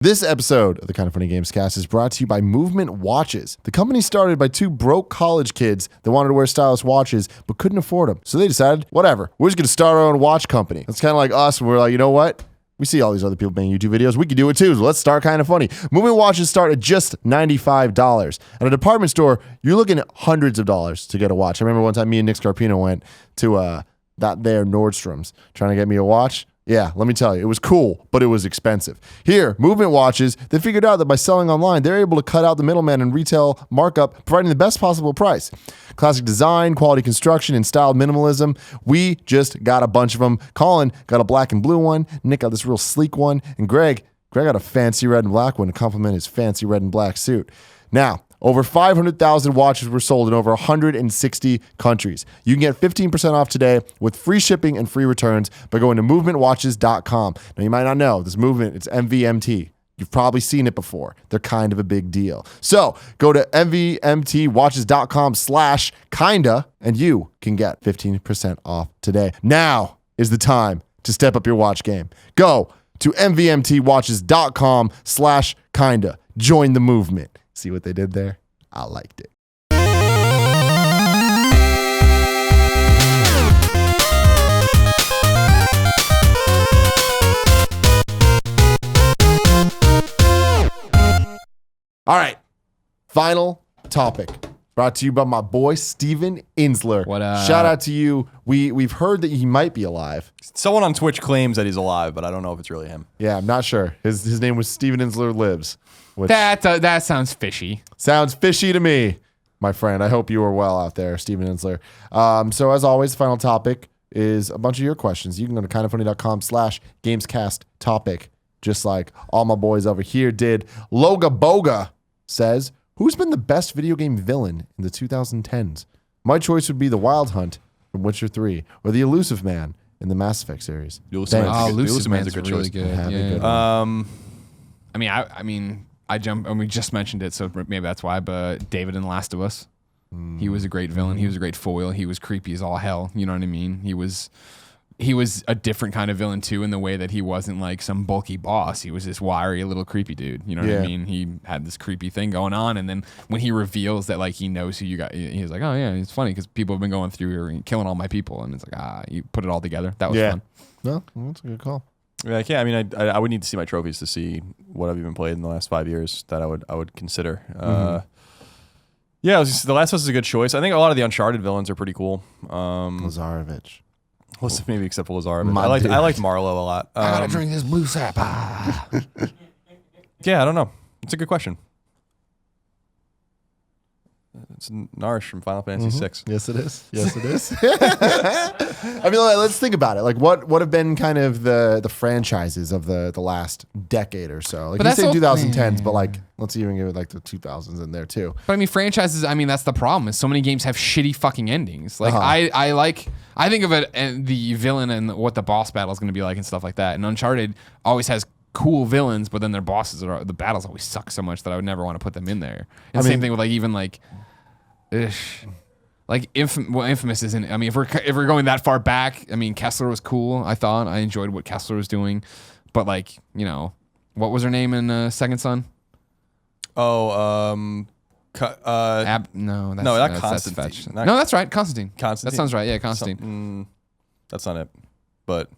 This episode of the Kind of Funny Gamescast is brought to you by Movement Watches. The company started by two broke college kids that wanted to wear stylish watches but couldn't afford them. So they decided, whatever, we're just going to start our own watch company. It's kind of like us. We're like, you know what? We see all these other people making YouTube videos. We can do it too. So let's start Kind of Funny. Movement watches start at just $95. At a department store, you're looking at hundreds of dollars to get a watch. I remember one time me and Nick Scarpino went to that there Nordstrom's trying to get me a watch. Yeah, let me tell you, it was cool, but it was expensive. Here, Movement Watches, they figured out that by selling online, they're able to cut out the middleman and retail markup, providing the best possible price. Classic design, quality construction, and styled minimalism. We just got a bunch of them. Colin got a black and blue one. Nick got this real sleek one. And Greg got a fancy red and black one to complement his fancy red and black suit. Now, over 500,000 watches were sold in over 160 countries. You can get 15% off today with free shipping and free returns by going to movementwatches.com. Now, you might not know this movement, it's MVMT. You've probably seen it before. They're kind of a big deal. So go to mvmtwatches.com/kinda and you can get 15% off today. Now is the time to step up your watch game. Go to mvmtwatches.com/kinda. Join the movement. See what they did there? I liked it. All right. Final topic. Brought to you by my boy, Steven Insler. What up? Shout out to you. We've heard that he might be alive. Someone on Twitch claims that he's alive, but I don't know if it's really him. Yeah, I'm not sure. His name was Steven Insler Lives. Which That sounds fishy. sounds fishy to me, my friend. I hope you are well out there, Steven Insler. So as always, the final topic is a bunch of your questions. You can go to kindoffunny.com/gamescast topic, just like all my boys over here did. Loga Boga says, who's been the best video game villain in the 2010s? My choice would be the Wild Hunt from Witcher 3 or the Elusive Man in the Mass Effect series. Elusive Man's a good really choice. good. Yeah. We just mentioned it, so maybe that's why. But David in The Last of Us, he was a great villain. He was a great foil. He was creepy as all hell. You know what I mean? He was a different kind of villain too, in the way that he wasn't like some bulky boss. He was this wiry little creepy dude. You know what I mean? He had this creepy thing going on, and then when he reveals that like he knows who you got, he's like, oh yeah, it's funny because people have been going through here and killing all my people, and it's like you put it all together. That was fun. No, that's a good call. Like, yeah, I mean, I would need to see my trophies to see what I've even played in the last 5 years that I would consider. Yeah, The Last of Us is a good choice. I think a lot of the Uncharted villains are pretty cool. Lazarevich. Maybe except for Lazarevich. I liked Marlowe a lot. I gotta drink this blue sap. Yeah, I don't know. It's a good question. It's Narish from Final Fantasy VI. Yes, it is. Yes, it is. I mean, let's think about it. Like, what have been kind of the franchises of the last decade or so? Like, you say 2010s, but like, let's even give it like the 2000s in there too. But I mean, franchises. I mean, that's the problem. Is so many games have shitty fucking endings. Like, I think of it and the villain and what the boss battle is going to be like and stuff like that. And Uncharted always has cool villains, but then their bosses the battles always suck so much that I would never want to put them in there. And same thing with like even like. Like Infamous isn't. I mean, if we're going that far back, I mean, Kessler was cool. I thought I enjoyed what Kessler was doing, but like, you know, what was her name in Second Son? Oh, not Constantine. No, that's right, Constantine. Constantine. That sounds right. Yeah, Constantine. That's not it, but.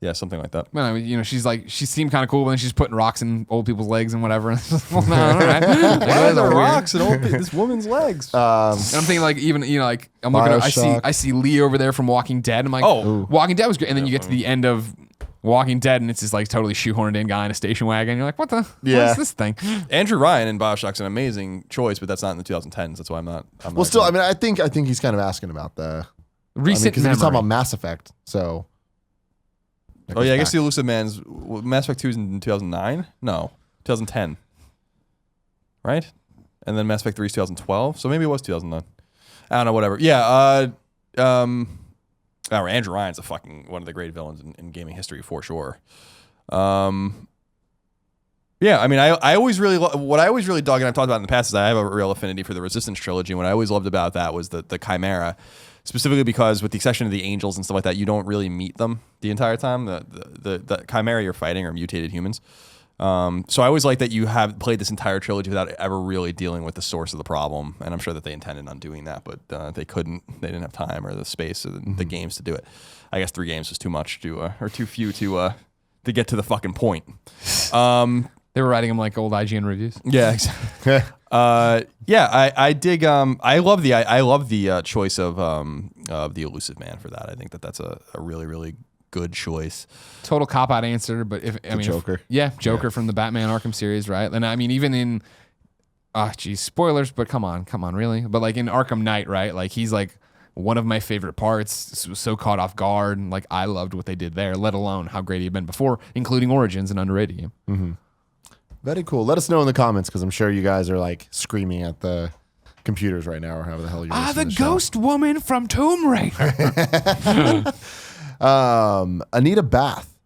Yeah, something like that. Well, I mean, you know, she seemed kind of cool, but then she's putting rocks in old people's legs and whatever. Well, no, all right. Why are there rocks in this woman's legs? And I'm thinking like even, you know, like I'm looking at, I see Lee over there from Walking Dead. I'm like, Walking Dead was great. And then you get to the end of Walking Dead and it's this like totally shoehorned in guy in a station wagon. You're like, what is this thing? Andrew Ryan in BioShock's an amazing choice, but that's not in the 2010s. That's why I'm not. I mean, I think he's kind of asking about the recent because he's talking about Mass Effect, so. Oh yeah, I guess the Elusive Man's Mass Effect 2 is in 2009? No, 2010. Right? And then Mass Effect 3 is 2012, so maybe it was 2009. I don't know, whatever. Yeah, Andrew Ryan's one of the great villains in gaming history for sure. Yeah, I mean, I always really what I always really dug, and I've talked about in the past, is I have a real affinity for the Resistance trilogy, and what I always loved about that was the Chimera. Specifically because, with the exception of the angels and stuff like that, you don't really meet them the entire time. The Chimera you're fighting are mutated humans. So I always like that you have played this entire trilogy without ever really dealing with the source of the problem. And I'm sure that they intended on doing that, but they couldn't. They didn't have time or the space or the games to do it. I guess 3 games was too much or too few to get to the fucking point. They were writing them like old IGN reviews. Yeah, exactly. I dig. I love the choice of the Elusive Man for that. I think that's a really, really good choice. Total cop out answer, but Joker. Joker from the Batman Arkham series, right? And I mean, even in spoilers, but come on, really? But like in Arkham Knight, right? Like he's like one of my favorite parts. So caught off guard, and like I loved what they did there. Let alone how great he'd been before, including Origins, an underrated game. Mm-hmm. Very cool. Let us know in the comments because I'm sure you guys are like screaming at the computers right now or however the hell you're listening the to the ghost woman from Tomb Raider. Anita Bath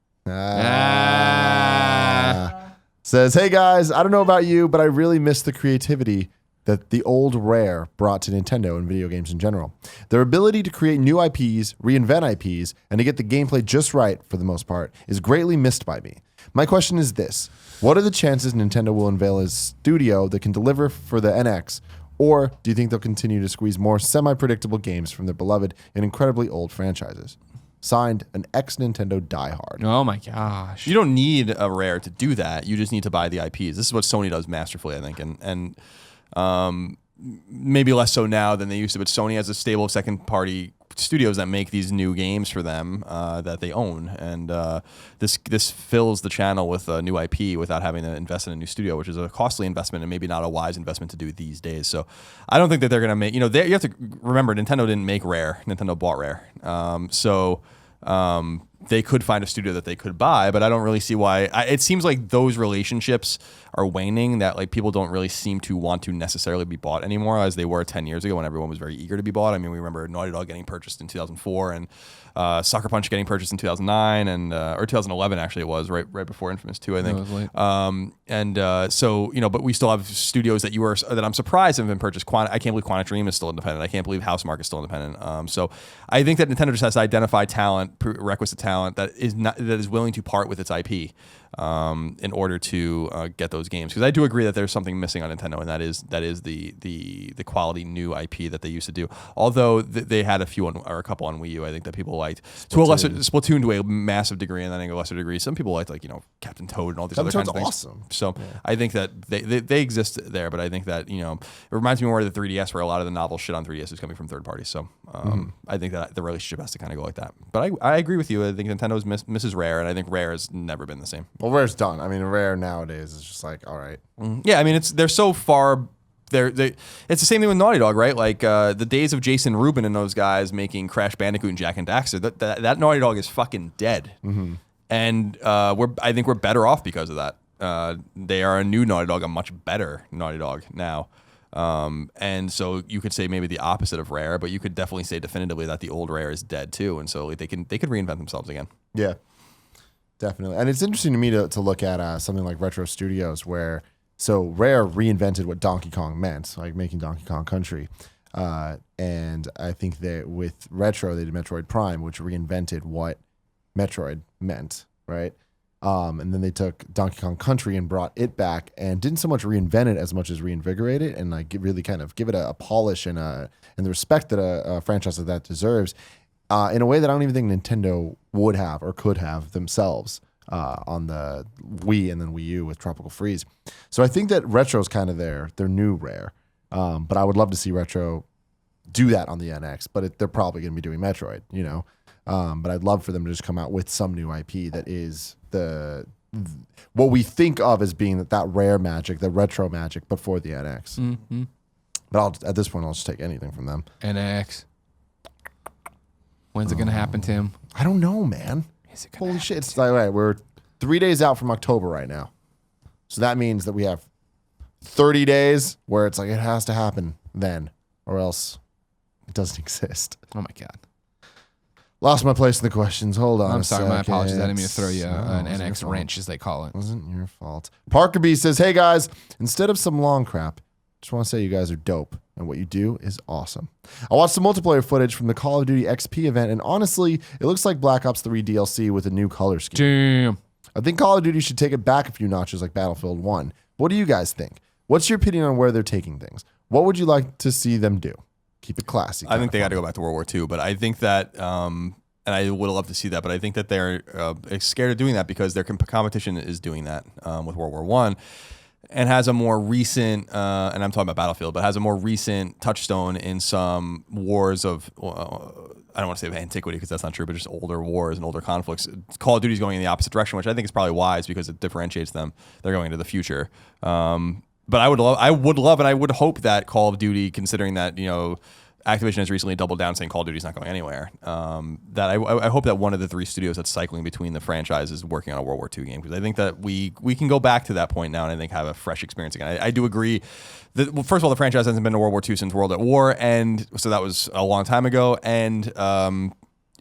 says, "Hey guys, I don't know about you, but I really miss the creativity that the old Rare brought to Nintendo and video games in general. Their ability to create new IPs, reinvent IPs, and to get the gameplay just right for the most part is greatly missed by me. My question is this. What are the chances Nintendo will unveil a studio that can deliver for the NX, or do you think they'll continue to squeeze more semi-predictable games from their beloved and incredibly old franchises? Signed, an ex-Nintendo diehard." Oh my gosh. You don't need a Rare to do that. You just need to buy the IPs. This is what Sony does masterfully, I think, and maybe less so now than they used to. But Sony has a stable of second-party studios that make these new games for them that they own, and this fills the channel with a new IP without having to invest in a new studio, which is a costly investment and maybe not a wise investment to do these days. So I don't think that they're going to make. You have to remember, Nintendo didn't make Rare. Nintendo bought Rare. They could find a studio that they could buy, but I don't really see why. It seems like those relationships are waning, that like people don't really seem to want to necessarily be bought anymore as they were 10 years ago when everyone was very eager to be bought. I mean, we remember Naughty Dog getting purchased in 2004 and Sucker Punch getting purchased in 2009 and or 2011 actually it was right before Infamous 2, I think. It was late. So but we still have studios that I'm surprised have been purchased. I can't believe Quantic Dream is still independent. I can't believe Housemarque is still independent. So I think that Nintendo just has to identify requisite talent that is willing to part with its IP in order to get those games. Because I do agree that there's something missing on Nintendo, and that is the quality new IP that they used to do. Although they had a couple on Wii U, I think that people liked Splatoon to a massive degree, and then a lesser degree. Some people liked Captain Toad and all these other kinds of things. Awesome. So I think that they exist there, but I think that it reminds me more of the 3DS, where a lot of the novel shit on 3DS is coming from third parties. So I think that the relationship has to kind of go like that. But I agree with you. I think Nintendo's misses Rare, and I think Rare has never been the same. Well, Rare's done. I mean, Rare nowadays is just like, all right. Yeah, I mean, they're so far. It's the same thing with Naughty Dog, right? Like the days of Jason Rubin and those guys making Crash Bandicoot and Jak and Daxter. That Naughty Dog is fucking dead, and I think we're better off because of that. They are a new Naughty Dog, a much better Naughty Dog now. And so you could say maybe the opposite of Rare, but you could definitely say definitively that the old Rare is dead too, and so they could reinvent themselves again. Yeah. Definitely. And it's interesting to me to look at something like Retro Studios where, so Rare reinvented what Donkey Kong meant, like making Donkey Kong Country. And I think that with Retro, they did Metroid Prime, which reinvented what Metroid meant, right? And then they took Donkey Kong Country and brought it back and didn't so much reinvent it as much as reinvigorate it and like really kind of give it a polish and the respect that a franchise like that deserves. In a way that I don't even think Nintendo would have or could have themselves on the Wii and then Wii U with Tropical Freeze. So I think that Retro's kind of their new Rare. But I would love to see Retro do that on the NX, but they're probably going to be doing Metroid, But I'd love for them to just come out with some new IP that is what we think of as being that Rare magic, the Retro magic, but for the NX. Mm-hmm. But at this point, I'll just take anything from them. NX. When's it going to happen, Tim? I don't know, man. Is it Holy shit. It's like, all right, we're 3 days out from October right now. So that means that we have 30 days where it's like it has to happen then, or else it doesn't exist. Oh, my God. Lost my place in the questions. Hold on. I'm sorry. My second. apologies. I didn't mean to throw you an wasn't your NX fault. wrench, as they call it. Wasn't your fault. Parker B says, "Hey guys, instead of some long crap, just want to say you guys are dope, and what you do is awesome. I watched some multiplayer footage from the Call of Duty XP event, and honestly, it looks like Black Ops 3 DLC with a new color scheme. Damn. I think Call of Duty should take it back a few notches like Battlefield 1. What do you guys think? What's your opinion on where they're taking things? What would you like to see them do? Keep it classy. I think they got to go back to World War II, but I think that, and I would love to see that, but I think that they're scared of doing that because their competition is doing that with World War One, and has a more recent, and I'm talking about Battlefield, but has a more recent touchstone in some wars of, I don't want to say of antiquity because that's not true, but just older wars and older conflicts. Call of Duty is going in the opposite direction, which I think is probably wise because it differentiates them. They're going into the future. But I would love, and I would hope that Call of Duty, considering that, Activision has recently doubled down saying Call of Duty is not going anywhere. That I hope that one of the 3 studios that's cycling between the franchises is working on a World War II game, because I think that we can go back to that point now and I think have a fresh experience again. I do agree that, well, first of all, the franchise hasn't been to World War II since World at War, and so that was a long time ago, and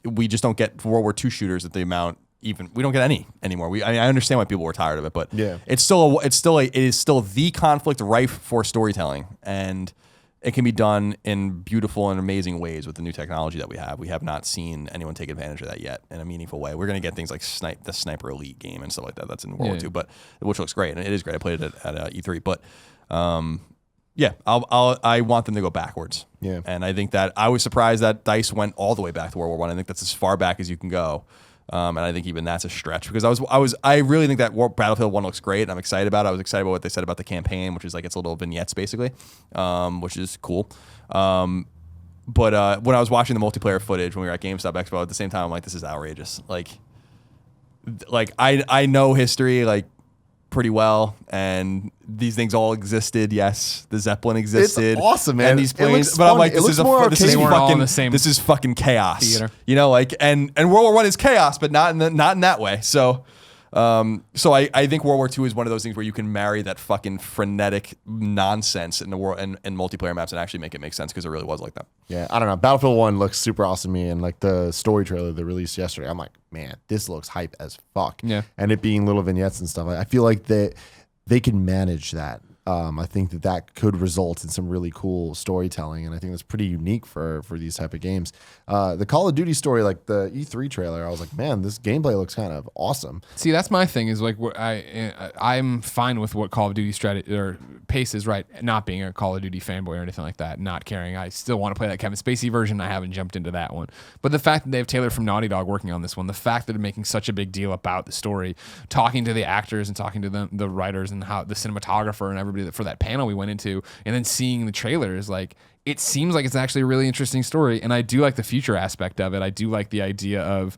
we just don't get World War II shooters at the amount. Even we don't get any anymore. I understand why people were tired of it, but yeah, it is still the conflict rife for storytelling, and it can be done in beautiful and amazing ways with the new technology that we have. We have not seen anyone take advantage of that yet in a meaningful way. We're going to get things like the Sniper Elite game and stuff like that. That's in World War II, but which looks great, and it is great. I played it at E3, but I want them to go backwards. Yeah, and I think that I was surprised that DICE went all the way back to World War One. I think that's as far back as you can go. And I think even that's a stretch, because I really think that Battlefield 1 looks great. I'm excited about it. I was excited about what they said about the campaign, which is like its little vignettes basically, which is cool. But when I was watching the multiplayer footage when we were at GameStop Expo, at the same time, I'm like, this is outrageous. Like I know history pretty well, and these things all existed. Yes, the Zeppelin existed. It's awesome, man. And these planes, but I'm like, this is fucking chaos. Theater. And World War I is chaos, but not in that way. So I think World War II is one of those things where you can marry that fucking frenetic nonsense in the world and multiplayer maps and actually make it make sense, because it really was like that. Yeah, I don't know. Battlefield 1 looks super awesome to me, and like the story trailer they released yesterday, I'm like, man, this looks hype as fuck. Yeah. And it being little vignettes and stuff, I feel like they can manage that. I think that could result in some really cool storytelling, and I think that's pretty unique for these type of games. The Call of Duty story, like the E3 trailer, I was like, man, this gameplay looks kind of awesome. See, that's my thing. Is like I'm fine with what Call of Duty strategy or pace is, right? Not being a Call of Duty fanboy or anything like that. Not caring. I still want to play that Kevin Spacey version. I haven't jumped into that one. But the fact that they have Taylor from Naughty Dog working on this one, the fact that they're making such a big deal about the story, talking to the actors and talking to the writers and how the cinematographer and everybody for that panel we went into, and then seeing the trailers, like, it seems like it's actually a really interesting story, and I do like the future aspect of it. I do like the idea of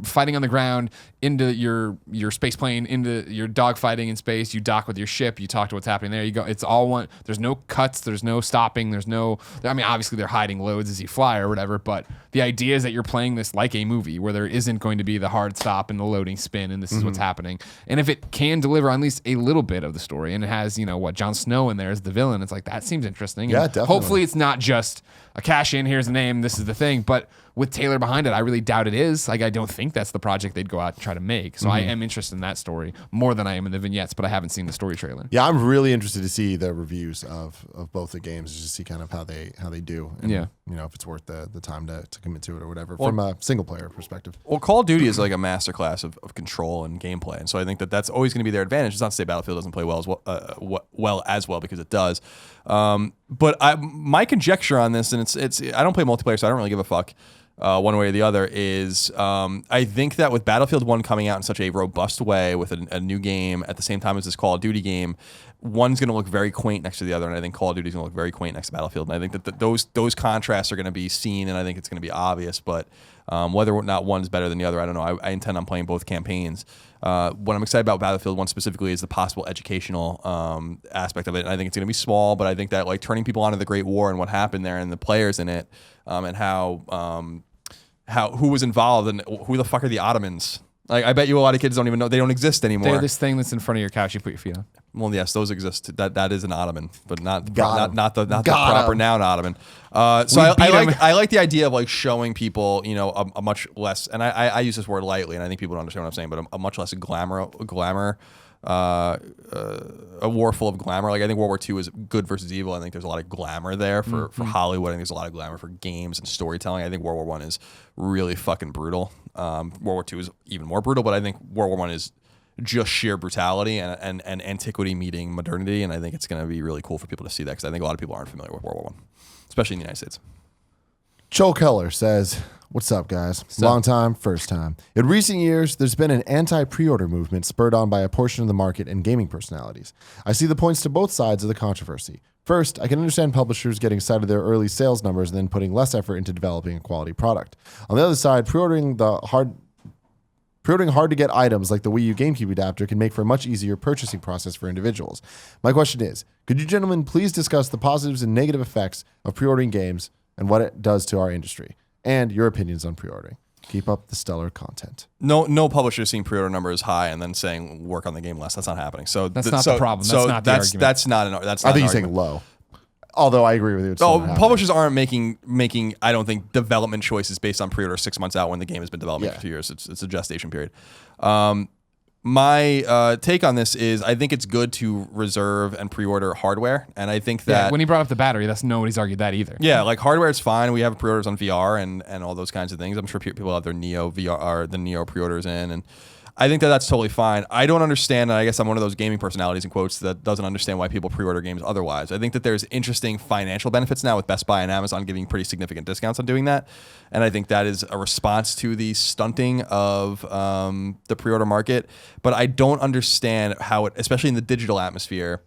fighting on the ground, into your space plane, into your dogfighting in space. You dock with your ship. You talk to what's happening there. You go. It's all one. There's no cuts. There's no stopping. There's no. I mean, obviously they're hiding loads as you fly or whatever. But the idea is that you're playing this like a movie where there isn't going to be the hard stop and the loading spin, and this is what's happening. And if it can deliver at least a little bit of the story, and it has Jon Snow in there as the villain, it's like that seems interesting. Yeah, and definitely. hopefully it's not just a cash in. Here's the name. This is the thing. But with Taylor behind it, I really doubt it is. Like, I don't think that's the project they'd go out and try to make. So I am interested in that story more than I am in the vignettes, but I haven't seen the story trailer. Yeah, I'm really interested to see the reviews of both the games, just to see kind of how they do. And, if it's worth the time to commit to it or whatever, from a single player perspective. Well, Call of Duty is like a masterclass of control and gameplay, and so I think that's always going to be their advantage. It's not to say Battlefield doesn't play well as well, because it does. But my conjecture on this, and it's I don't play multiplayer, so I don't really give a fuck one way or the other, is I think that with Battlefield 1 coming out in such a robust way with a new game at the same time as this Call of Duty game, one's going to look very quaint next to the other, and I think Call of Duty is going to look very quaint next to Battlefield. And I think that those contrasts are going to be seen, and I think it's going to be obvious. But whether or not one's better than the other, I don't know. I intend on playing both campaigns. What I'm excited about Battlefield 1 specifically is the possible educational aspect of it. And I think it's going to be small, but I think that, like, turning people onto the Great War and what happened there and the players in it, and how who was involved and who the fuck are the Ottomans. Like, I bet you a lot of kids don't even know. They don't exist anymore. They're this thing that's in front of your couch you put your feet on. Well, yes, those exist. That is an Ottoman, but not the proper noun Ottoman. So I like the idea of, like, showing people, a much less, and I use this word lightly, and I think people don't understand what I'm saying, but a much less glamour a war full of glamour. Like I think World War II is good versus evil. I think there's a lot of glamour there for Hollywood. I think there's a lot of glamour for games and storytelling. I think World War I is really fucking brutal. World War II is even more brutal, but I think World War I is just sheer brutality and antiquity meeting modernity. And I think it's going to be really cool for people to see that, because I think a lot of people aren't familiar with World War I, especially in the United States. Joel Keller says, what's up, guys? Long time, first time. In recent years, there's been an anti-pre-order movement spurred on by a portion of the market and gaming personalities. I see the points to both sides of the controversy. First, I can understand publishers getting excited of their early sales numbers and then putting less effort into developing a quality product. On the other side, pre-ordering hard to get items like the Wii U GameCube adapter can make for a much easier purchasing process for individuals. My question is, could you gentlemen please discuss the positives and negative effects of pre-ordering games and what it does to our industry, and your opinions on pre-ordering? Keep up the stellar content. No publisher is seeing pre-order numbers high and then saying work on the game less. That's not happening. So that's not the problem. That's not the argument. That's not an. That's not I think an you're saying low. Although I agree with you. Publishers aren't making. I don't think development choices based on pre-order 6 months out when the game has been developing for 2 years. It's a gestation period. My take on this is I think it's good to reserve and pre-order hardware, and I think that when he brought up the battery, nobody's argued that either. Yeah, like hardware is fine. We have pre-orders on VR and all those kinds of things. I'm sure people have their Neo VR, the Neo pre-orders in, and I think that that's totally fine. I don't understand, and I guess I'm one of those gaming personalities in quotes that doesn't understand why people pre-order games otherwise. I think that there's interesting financial benefits now with Best Buy and Amazon giving pretty significant discounts on doing that, and I think that is a response to the stunting of the pre-order market. But I don't understand how it, especially in the digital atmosphere,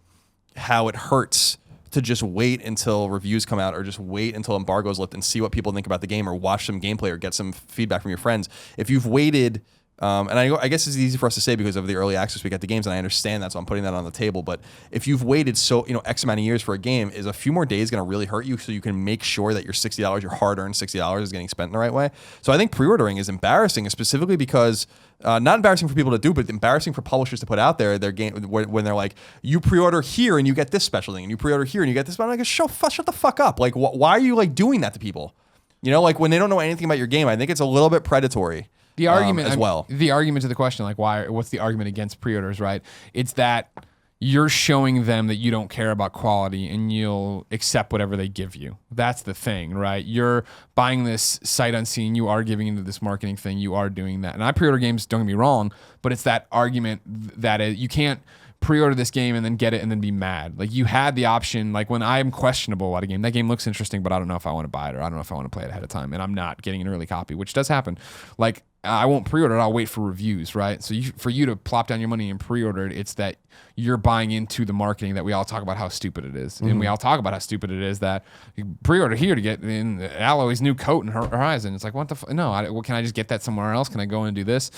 how it hurts to just wait until reviews come out or just wait until embargoes lift and see what people think about the game or watch some gameplay or get some feedback from your friends. If you've waited... and I guess it's easy for us to say because of the early access we got to games, and I understand that, so I'm putting that on the table. But if you've waited X amount of years for a game, is a few more days going to really hurt you so you can make sure that your $60, your hard-earned $60 is getting spent in the right way? So I think pre-ordering is embarrassing, specifically because, not embarrassing for people to do, but embarrassing for publishers to put out there their game when they're like, you pre-order here and you get this special thing, and you pre-order here and you get this. But I'm like, shut the fuck up. Like, why are you like doing that to people? Like when they don't know anything about your game, I think it's a little bit predatory. The argument as well. The argument to the question, like what's the argument against pre-orders, right? It's that you're showing them that you don't care about quality and you'll accept whatever they give you. That's the thing, right? You're buying this sight unseen. You are giving into this marketing thing. You are doing that. And I pre-order games, don't get me wrong, but it's that argument that you can't pre-order this game and then get it and then be mad. Like you had the option, like when I'm questionable about a game, that game looks interesting, but I don't know if I want to buy it or I don't know if I want to play it ahead of time, and I'm not getting an early copy, which does happen. Like I won't pre-order it, I'll wait for reviews, right? So for you to plop down your money and pre-order it, it's that you're buying into the marketing that we all talk about how stupid it is. And we all talk about how stupid it is that you pre-order here to get in Alloy's new coat in Horizon. It's like, what the no, can I just get that somewhere else? Can I go and do this?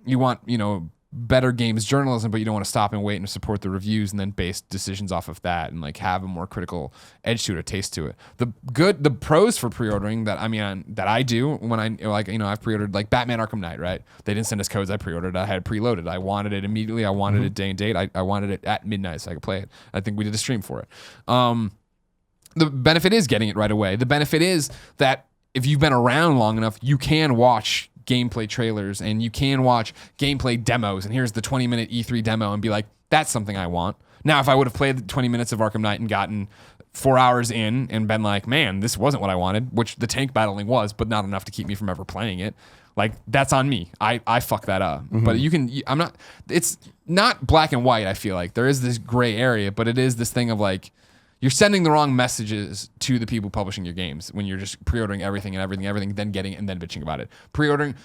You want, better games journalism, but you don't want to stop and wait and support the reviews and then base decisions off of that and like have a more critical edge to it or taste to it. The pros for pre-ordering that I do when I've pre-ordered like Batman Arkham Knight, right? They didn't send us codes. I pre-ordered. I had preloaded. I wanted it immediately. I wanted it day and date. I wanted it at midnight so I could play it. I think we did a stream for it. The benefit is getting it right away. The benefit is that if you've been around long enough, you can watch gameplay trailers and you can watch gameplay demos, and here's the 20-minute E3 demo and be like, that's something I want. Now, if I would have played the 20 minutes of Arkham Knight and gotten 4 hours in and been like, man, this wasn't what I wanted, which the tank battling was, but not enough to keep me from ever playing it, like that's on me. I fuck that up. But it's not black and white. I feel like there is this gray area, but it is this thing of like, you're sending the wrong messages to the people publishing your games when you're just pre-ordering everything, then getting it and then bitching about it. Pre-ordering,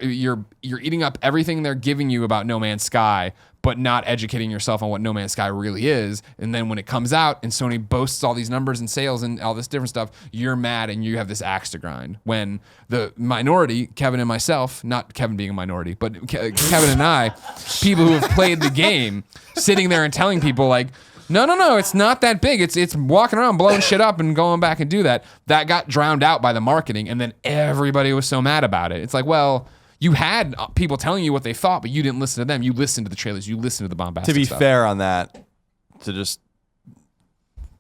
you're eating up everything they're giving you about No Man's Sky, but not educating yourself on what No Man's Sky really is. And then when it comes out and Sony boasts all these numbers and sales and all this different stuff, you're mad and you have this axe to grind. When the minority, Kevin and myself, not Kevin being a minority, but Kevin and I, people who have played the game, sitting there and telling people like, no, it's not that big. It's walking around blowing shit up and going back and do that. That got drowned out by the marketing, and then everybody was so mad about it. It's like, well, you had people telling you what they thought, but you didn't listen to them. You listened to the trailers. You listened to the bombastic stuff. To be stuff. fair on that,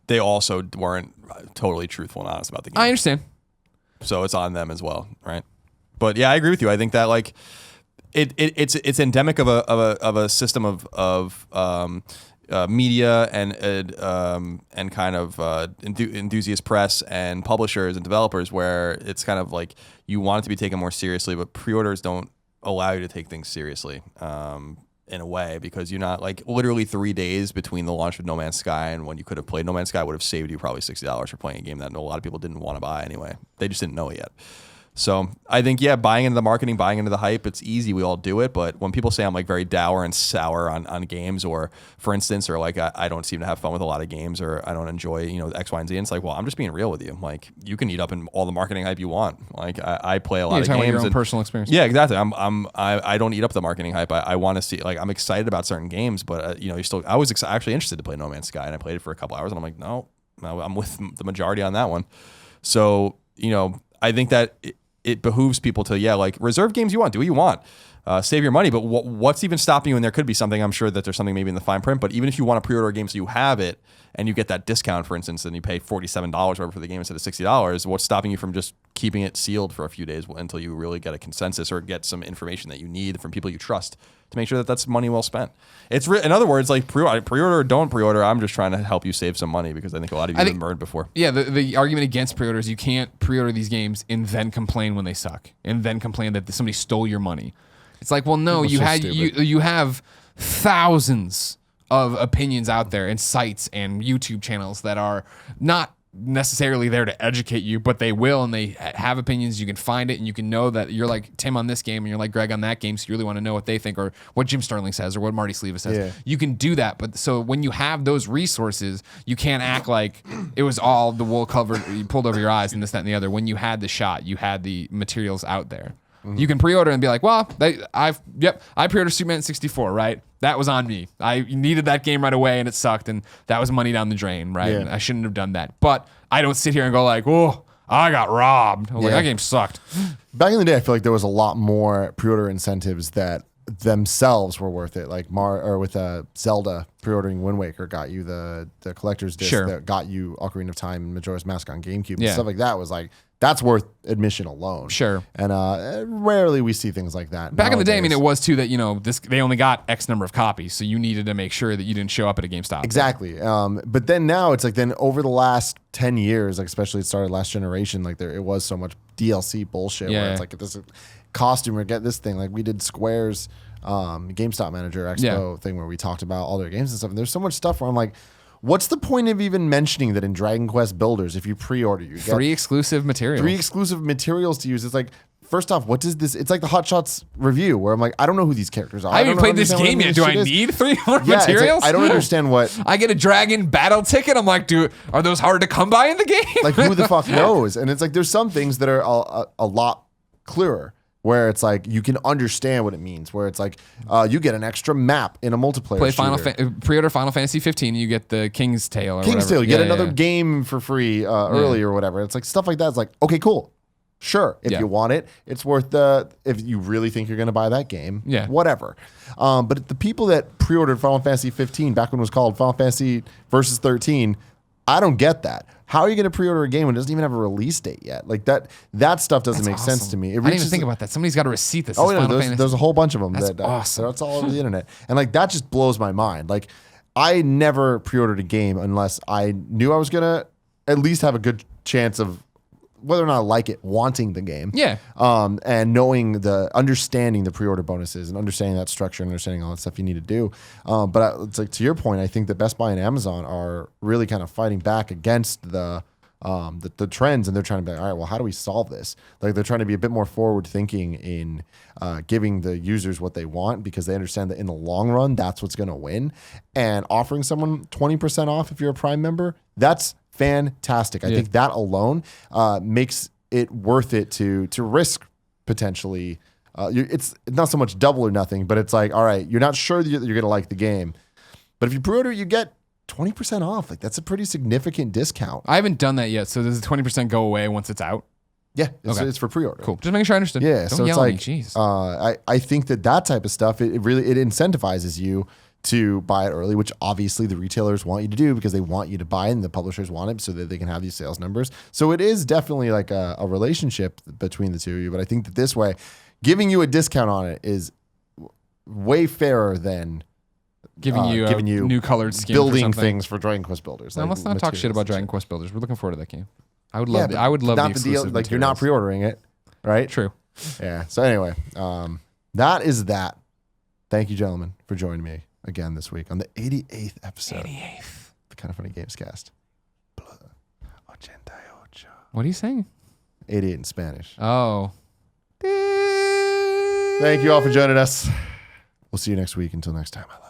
they also weren't totally truthful and honest about the game. I understand. So it's on them as well, right? But yeah, I agree with you. I think that like it's endemic of a system of media and kind of enthusiast press and publishers and developers, where it's kind of like you want it to be taken more seriously, but pre-orders don't allow you to take things seriously in a way, because you're not like literally 3 days between the launch of No Man's Sky and when you could have played No Man's Sky would have saved you probably $60 for playing a game that a lot of people didn't want to buy anyway. They just didn't know it yet. So I think, buying into the marketing, buying into the hype, it's easy. We all do it. But when people say I'm like very dour and sour on games, or for instance, or like I don't seem to have fun with a lot of games, or I don't enjoy, X, Y, and Z, and it's like, well, I'm just being real with you. Like, you can eat up in all the marketing hype you want. Like, I play a lot of games. Your own personal experience. Yeah, exactly. I don't eat up the marketing hype. I want to see, like, I'm excited about certain games, but I was actually interested to play No Man's Sky, and I played it for a couple hours, and I'm like, no, I'm with the majority on that one. So, I think that it behooves people to, reserve games you want, do what you want, save your money. But what's even stopping you? And there could be something, I'm sure that there's something maybe in the fine print, but even if you want to pre-order a game so you have it and you get that discount, for instance, and you pay $47 whatever for the game instead of $60, what's stopping you from just keeping it sealed for a few days until you really get a consensus or get some information that you need from people you trust to make sure that that's money well spent? In other words, like pre-order or don't pre-order, I'm just trying to help you save some money, because I think a lot of you have burned before. Yeah, the argument against pre-orders, you can't pre-order these games and then complain when they suck, and then complain that somebody stole your money. It's like, well, no, you have thousands of opinions out there and sites and YouTube channels that are not necessarily there to educate you, but they will, and they have opinions. You can find it, and you can know that you're like Tim on this game and you're like Greg on that game, so you really want to know what they think, or what Jim Sterling says, or what Marty Sleva says. Yeah. You can do that, but so when you have those resources, you can't act like it was all the wool covered, you pulled over your eyes and this, that, and the other. When you had the shot, you had the materials out there. You can pre-order and be like, well, I pre-ordered Superman 64, right? That was on me. I needed that game right away, and it sucked, and that was money down the drain, right? Yeah. I shouldn't have done that. But I don't sit here and go like, oh, I got robbed. Like, that game sucked. Back in the day, I feel like there was a lot more pre-order incentives that themselves were worth it. Like with Zelda, pre-ordering Wind Waker got you the collector's disc that got you Ocarina of Time and Majora's Mask on GameCube. And stuff like that was like, that's worth admission alone. Sure. And rarely we see things like that. Back in the day, I mean, it was too that, they only got X number of copies, so you needed to make sure that you didn't show up at a GameStop. Exactly. But then now it's like, then over the last 10 years, like especially it started last generation, like it was so much DLC bullshit where it's like this costume or get this thing. Like we did Square's GameStop Manager Expo thing where we talked about all their games and stuff. And there's so much stuff where I'm like, what's the point of even mentioning that in Dragon Quest Builders, if you pre-order, you get 3 exclusive materials. 3 exclusive materials to use. It's like, first off, what does this? It's like the Hot Shots review where I'm like, I don't know who these characters are. I haven't even played this game yet. Do I need 3 more materials? Like, I don't understand what. I get a dragon battle ticket. I'm like, are those hard to come by in the game? Like, who the fuck knows? And it's like, there's some things that are a lot clearer, where it's like you can understand what it means, where it's like you get an extra map in a multiplayer pre-order Final Fantasy 15, you get the King's Tale you get another game for free early or whatever. It's like stuff like that. It's like, okay, cool, sure, if you want it, it's worth if you really think you're going to buy that game, whatever. But the people that pre-ordered Final Fantasy 15 back when it was called Final Fantasy Versus 13, I don't get that. How are you going to pre-order a game when it doesn't even have a release date yet? Like that stuff doesn't make sense to me. I didn't even think about that. Somebody's got a receipt that says Final Fantasy. There's a whole bunch of them. That's awesome. That's all over the internet. And like that just blows my mind. Like I never pre-ordered a game unless I knew I was going to at least have a good chance of whether or not I like it, wanting the game. Yeah. And understanding the pre-order bonuses and understanding that structure and understanding all that stuff you need to do. But it's like, to your point, I think that Best Buy and Amazon are really kind of fighting back against the trends, and they're trying to be like, all right, well, how do we solve this? Like they're trying to be a bit more forward thinking in giving the users what they want, because they understand that in the long run, that's what's going to win. And offering someone 20% off if you're a Prime member, that's fantastic. I think that alone makes it worth it to risk potentially. It's not so much double or nothing, but it's like, all right, you're not sure that you're going to like the game, but if you pre-order, you get 20% off. Like that's a pretty significant discount. I haven't done that yet. So does the 20% go away once it's out? Yeah, it's for pre-order. Cool. Just making sure I understood. Yeah, Don't so it's yell at like, me. Jeez. I think that type of stuff, it incentivizes you to buy it early, which obviously the retailers want you to do because they want you to buy it and the publishers want it so that they can have these sales numbers. So it is definitely like a relationship between the two of you. But I think that this way, giving you a discount on it is way fairer than Giving you giving a you new colored skin. building for something. things for Dragon Quest builders. No, like let's not talk shit about materials Dragon and Quest builders. We're looking forward to that game. I would shit. love. I would love not the exclusive deal. Like you're not materials. pre-ordering it, right? True. Yeah. So anyway, that is that. Thank you, gentlemen, for joining me again this week on the 88th episode. 88th. The Kind of Funny Gamescast. What are you saying? 88 in Spanish. Oh. Thank you all for joining us. We'll see you next week. Until next time, I love you.